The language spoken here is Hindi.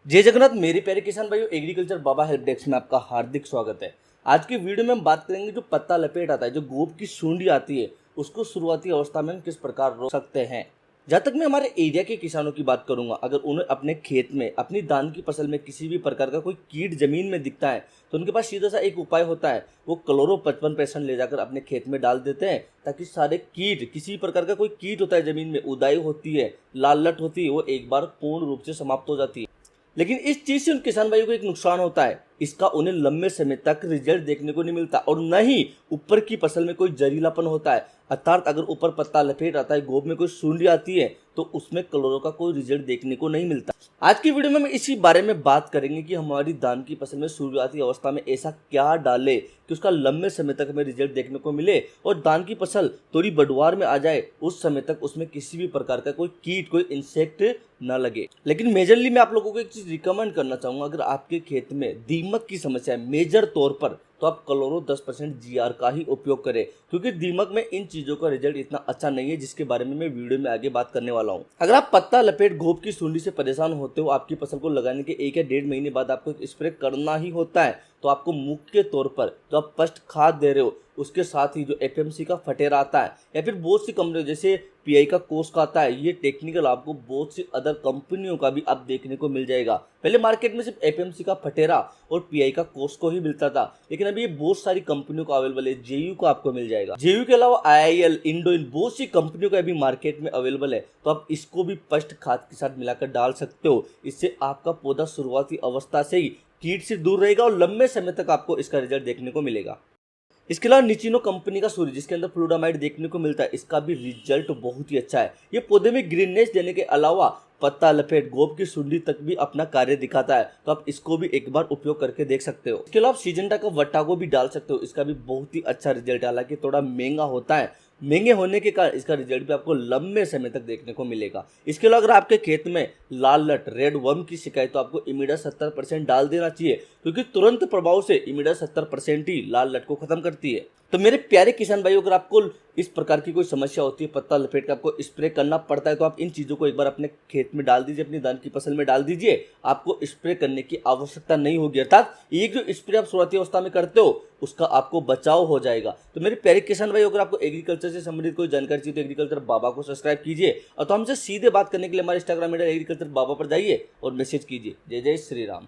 जय जगन्नाथ मेरे प्यारे किसान भाइयों, एग्रीकल्चर बाबा हेल्प डेस्क में आपका हार्दिक स्वागत है। आज की वीडियो में हम बात करेंगे जो पत्ता लपेट आता है, जो गोब की सूंडी आती है, उसको शुरुआती अवस्था में हम किस प्रकार रोक सकते हैं। जहाँ तक मैं हमारे एरिया के किसानों की बात करूंगा, अगर उन्हें अपने खेत में अपनी धान की फसल में किसी भी प्रकार का कोई कीट जमीन में दिखता है तो उनके पास सीधा सा एक उपाय होता है, वो क्लोरो 55% ले जाकर अपने खेत में डाल देते हैं ताकि सारे कीट, किसी प्रकार का कोई कीट होता है जमीन में, उदाई होती है, लाल लट होती है, वो एक बार पूर्ण रूप से समाप्त हो जाती है। लेकिन इस चीज से उन किसान भाइयों को एक नुकसान होता है, इसका उन्हें लंबे समय तक रिजल्ट देखने को नहीं मिलता और न ही ऊपर की फसल में कोई जरीलापन होता है। अर्थात अगर ऊपर पत्ता लपेट आता है, गोब में कोई सूंडी आती है तो उसमें क्लोरो का कोई रिजल्ट देखने को नहीं मिलता। आज की वीडियो में हम इसी बारे में बात करेंगे कि हमारी धान की फसल में शुरुआती अवस्था में ऐसा क्या डाले कि उसका लंबे समय तक हमें रिजल्ट देखने को मिले और धान की फसल थोड़ी बढ़वार में आ जाए, उस समय तक उसमें किसी भी प्रकार का कोई कीट, कोई इंसेक्ट न लगे। लेकिन मेजरली मैं आप लोगों को एक चीज रिकमेंड करना चाहूंगा, अगर आपके खेत में दीमक की समस्या है मेजर तौर पर, तो आप क्लोरो 10% GR का ही उपयोग करें, क्योंकि दीमक में इन चीजों का रिजल्ट इतना अच्छा नहीं है जिसके बारे में मैं वीडियो में आगे बात करने वाला हूं। अगर आप पत्ता लपेट गोब की सूंडी से परेशान होते हो, आपकी फसल को लगाने के 1 या 1.5 महीने बाद आपको स्प्रे करना ही होता है, तो आपको मुख्य तौर पर जो आप फर्स्ट खाद दे रहे हो उसके साथ ही जो FMC का फटेरा आता है या फिर बहुत सी कंपनियों जैसे PI का कोर्स का आता है, ये टेक्निकल आपको बहुत सी अदर कंपनियों का भी अब देखने को मिल जाएगा। पहले मार्केट में सिर्फ FMC का फटेरा और PI का कोर्स को ही मिलता था, लेकिन अभी ये बहुत सारी कंपनियों को अवेलेबल है। JU को आपको मिल जाएगा, JU के अलावा IIL, इंडोइन, बहुत सी कंपनियों का अभी मार्केट में अवेलेबल है, तो आप इसको भी फर्स्ट खाद के साथ मिलाकर डाल सकते हो। इससे आपका पौधा शुरुआती अवस्था से ही कीट से दूर रहेगा और लंबे समय तक आपको इसका रिजल्ट देखने को मिलेगा। इसके अलावा निचिनो कंपनी का सूर्य, जिसके अंदर फ्लूडामाइड देखने को मिलता है, इसका भी रिजल्ट बहुत ही अच्छा है। ये पौधे में ग्रीननेस देने के अलावा पत्ता लपेट गोब की सुंडी तक भी अपना कार्य दिखाता है, तो आप इसको भी एक बार उपयोग करके देख सकते हो। इसके अलावा आप सिजेंटा का वट्टागो भी डाल सकते हो, इसका भी बहुत ही अच्छा रिजल्ट है। हालांकि थोड़ा महंगा होता है, महंगे होने के कारण इसका रिजल्ट भी आपको लंबे समय तक देखने को मिलेगा। इसके अलावा अगर आपके खेत में लाल लट, रेड वर्म की शिकायत, तो आपको इमीडा 70% डाल देना चाहिए, क्योंकि तुरंत प्रभाव से इमीडा 70% ही लाल लट को खत्म करती है। तो मेरे प्यारे किसान भाइयों, अगर आपको इस प्रकार की कोई समस्या होती है, पत्ता लपेट के आपको स्प्रे करना पड़ता है, तो आप इन चीज़ों को एक बार अपने खेत में डाल दीजिए, अपनी धान की फसल में डाल दीजिए। आपको स्प्रे करने की आवश्यकता नहीं होगी, अर्थात ये जो स्प्रे आप शुरुआती अवस्था में करते हो उसका आपको बचाव हो जाएगा। तो मेरे प्यारे किसान भाइयों, अगर आपको एग्रीकल्चर से संबंधित कोई जानकारी चाहिए तो एग्रीकल्चर बाबा को सब्सक्राइब कीजिए, और तो हमसे सीधे बात करने के लिए हमारे इंस्टाग्राम हैंडल एग्रीकल्चर बाबा पर जाइए और मैसेज कीजिए। जय जय श्री राम।